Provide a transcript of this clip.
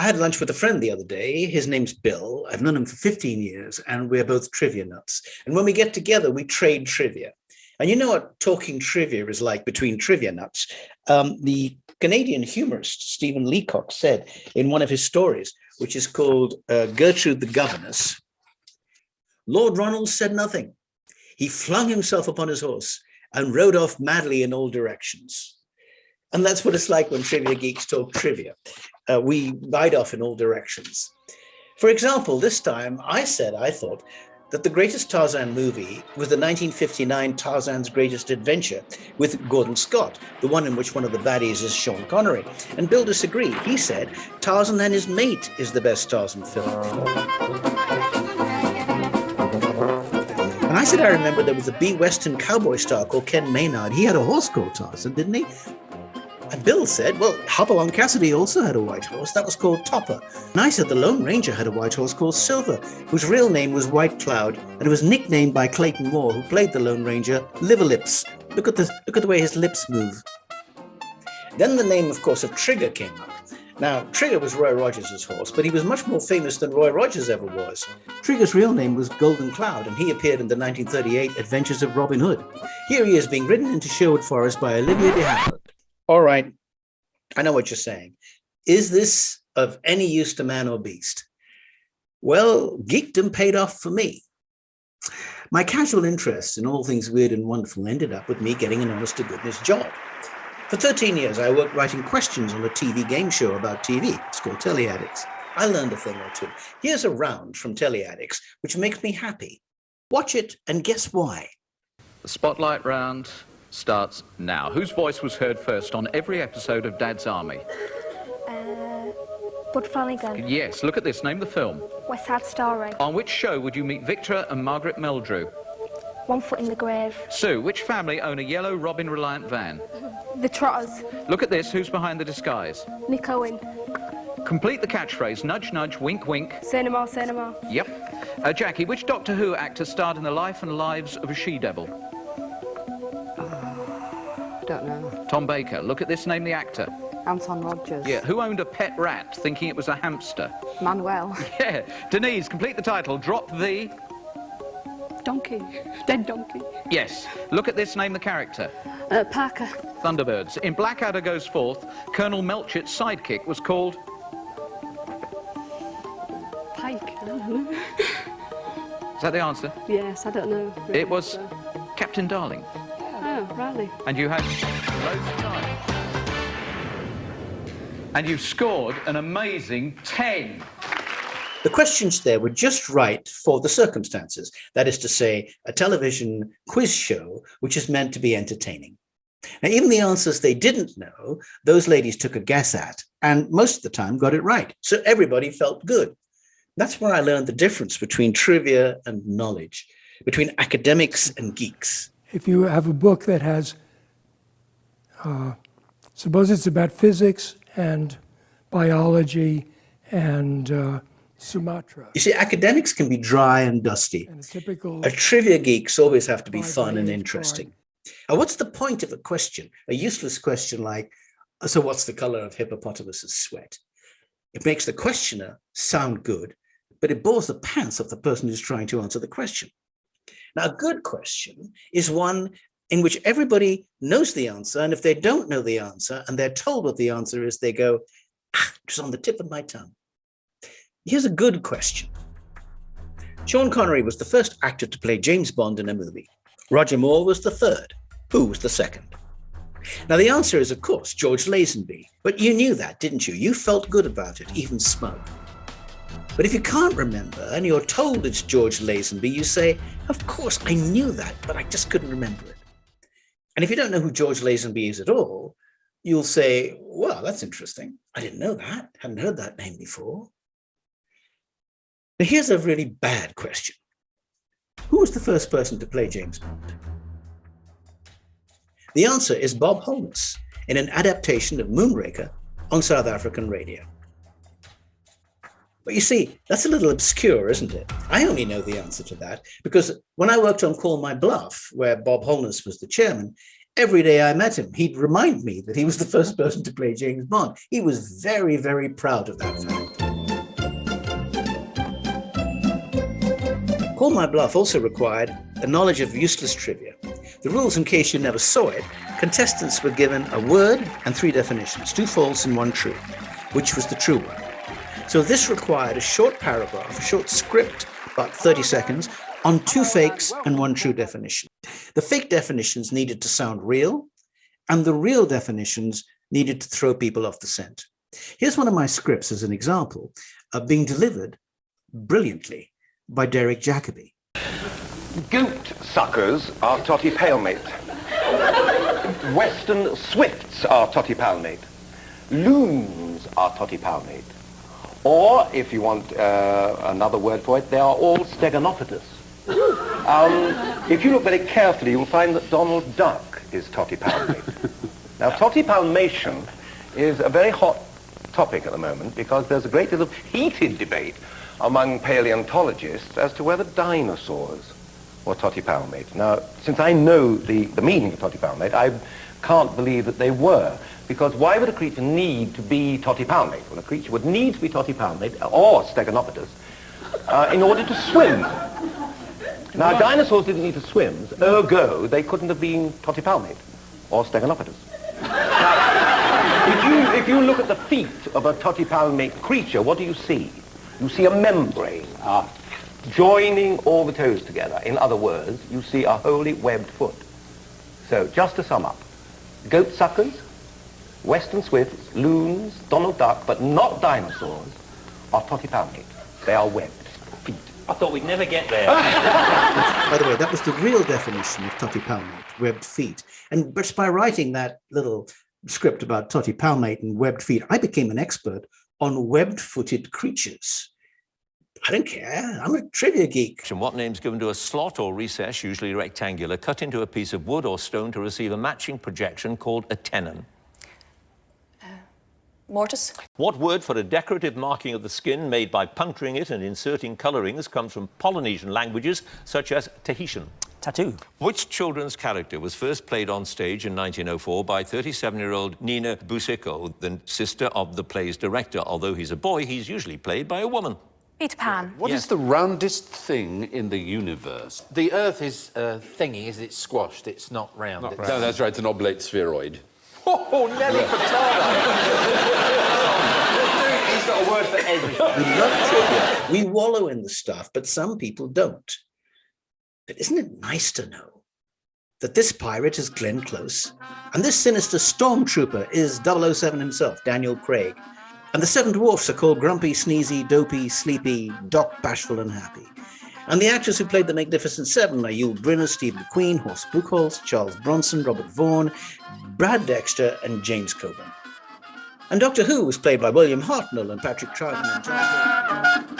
I had lunch with a friend the other day. His name's Bill. I've known him for 15 years, and we're both trivia nuts. And when we get together, we trade trivia. And you know what talking trivia is like between trivia nuts? The Canadian humorist Stephen Leacock said in one of his stories, which is called Gertrude the Governess, Lord Ronald said nothing. He flung himself upon his horse and rode off madly in all directions. And that's what it's like when trivia geeks talk trivia. We ride off in all directions. For example, this time I said I thought that the greatest Tarzan movie was the 1959 Tarzan's Greatest Adventure with Gordon Scott, the one in which one of the baddies is Sean Connery. And Bill disagreed. He said Tarzan and His Mate is the best Tarzan film. And I said I remember there was a B-Western cowboy star called Ken Maynard. He had a horse called Tarzan, didn't he? And Bill said, well, Hopalong Cassidy also had a white horse. That was called Topper. And I said the Lone Ranger had a white horse called Silver, whose real name was White Cloud, and it was nicknamed by Clayton Moore, who played the Lone Ranger, Liver Lips. Look at the way his lips move. Then the name, of course, of Trigger came up. Now, Trigger was Roy Rogers' horse, but he was much more famous than Roy Rogers ever was. Trigger's real name was Golden Cloud, and he appeared in the 1938 Adventures of Robin Hood. Here he is being ridden into Sherwood Forest by Olivia de Havilland. All right, I know what you're saying. Is this of any use to man or beast? Well, geekdom paid off for me. My casual interest in all things weird and wonderful ended up with me getting an honest-to-goodness job. For 13 years, I worked writing questions on a TV game show about TV. It's called Telly Addicts. I learned a thing or two. Here's a round from Telly Addicts, which makes me happy. Watch it and guess why. The Spotlight round starts now. Whose voice was heard first on every episode of Dad's Army? Bud Flanagan. Yes, look at this. Name the film. West Side Story. On which show would you meet Victor and Margaret Meldrew? One Foot in the Grave. Sue, which family own a yellow Robin Reliant van? The Trotters. Look at this. Who's behind the disguise? Nick Owen. Complete the catchphrase. Nudge, nudge, wink, wink. Cinema, cinema. Yep. Jackie, which Doctor Who actor starred in the life and lives of a she-devil? Don't know. Tom Baker. Look at this. Name the actor. Anton Rogers. Yeah. Who owned a pet rat thinking it was a hamster? Manuel. Yeah. Denise, complete the title. Drop the... Donkey. Dead donkey. Yes. Look at this. Name the character. Parker. Thunderbirds. In Blackadder Goes Forth, Colonel Melchit's sidekick was called... Pike. I don't know. Is that the answer? Yes, I don't know. Really. It was Captain Darling. Oh, really? And you had loads of time. And you scored an amazing 10. The questions there were just right for the circumstances. That is to say, a television quiz show, which is meant to be entertaining. Now, even the answers they didn't know, those ladies took a guess at, and most of the time got it right. So everybody felt good. That's where I learned the difference between trivia and knowledge, between academics and geeks. If you have a book that has, suppose it's about physics and biology and Sumatra. You see, academics can be dry and dusty. And a trivia geeks always have to be fun and interesting. Now, what's the point of a question? A useless question like, so what's the color of hippopotamus's sweat? It makes the questioner sound good, but it bores the pants off the person who's trying to answer the question. Now, a good question is one in which everybody knows the answer, and if they don't know the answer and they're told what the answer is, they go, it's on the tip of my tongue. Here's a good question. Sean Connery was the first actor to play James Bond in a movie. Roger Moore was the third. Who was the second? Now, the answer is, of course, George Lazenby. But you knew that, didn't you? You felt good about it, even smug. But if you can't remember and you're told it's George Lazenby, you say, of course, I knew that, but I just couldn't remember it. And if you don't know who George Lazenby is at all, you'll say, well, that's interesting. I didn't know that. Hadn't heard that name before. Now, here's a really bad question. Who was the first person to play James Bond? The answer is Bob Holness in an adaptation of Moonraker on South African radio. But you see, that's a little obscure, isn't it? I only know the answer to that because when I worked on Call My Bluff, where Bob Holness was the chairman, every day I met him, he'd remind me that he was the first person to play James Bond. He was very, very proud of that fact. Call My Bluff also required a knowledge of useless trivia. The rules, in case you never saw it, contestants were given a word and 3 definitions, 2 false and 1 true, which was the true one. So this required a short paragraph, a short script, about 30 seconds, on 2 fakes and 1 true definition. The fake definitions needed to sound real, and the real definitions needed to throw people off the scent. Here's one of my scripts as an example of being delivered brilliantly by Derek Jacobi. Goat suckers are totty palemate. Western swifts are totty palemate. Loons are totty palemate. Or, if you want another word for it, they are all steganopithus. If you look very carefully, you'll find that Donald Duck is totty palemate. Now, totty palmation is a very hot topic at the moment because there's a great deal of heated debate among paleontologists as to whether dinosaurs were totty palemate. Now, since I know the meaning of totty palemate, I can't believe that they were, because why would a creature need to be totty palemate? Well, a creature would need to be totty palemate or steganopithus in order to swim. Now, dinosaurs didn't need to swim, ergo they couldn't have been totty palemate or steganopithus. Now, if you look at the feet of a totty palemate creature, what do you see? You see a membrane joining all the toes together. In other words, you see a wholly webbed foot. So, just to sum up, goat suckers, western swifts, loons, Donald Duck, but not dinosaurs, are totty palemate. They are webbed feet. I thought we'd never get there. By the way, that was the real definition of totty palmate, webbed feet. And just by writing that little script about totty palmate and webbed feet, I became an expert on webbed-footed creatures. I don't care. I'm a trivia geek. And what name's given to a slot or recess, usually rectangular, cut into a piece of wood or stone to receive a matching projection called a tenon? Mortis. What word for a decorative marking of the skin made by puncturing it and inserting colourings comes from Polynesian languages such as Tahitian? Tattoo. Which children's character was first played on stage in 1904 by 37-year-old Nina Buseko, the sister of the play's director? Although he's a boy, he's usually played by a woman. Peter Pan. What is the roundest thing in the universe? The Earth is thingy, is it squashed? It's not round. No, that's right, it's an oblate spheroid. Oh, Nelly Furtado! He's got a word for everything. We love trivia. We wallow in the stuff, but some people don't. But isn't it nice to know that this pirate is Glenn Close, and this sinister stormtrooper is 007 himself, Daniel Craig, and the 7 dwarfs are called Grumpy, Sneezy, Dopey, Sleepy, Doc, Bashful, and Happy. And the actors who played the Magnificent Seven are Yul Brynner, Steve McQueen, Horst Buchholz, Charles Bronson, Robert Vaughn, Brad Dexter, and James Coburn. And Doctor Who was played by William Hartnell and Patrick Troughton and John.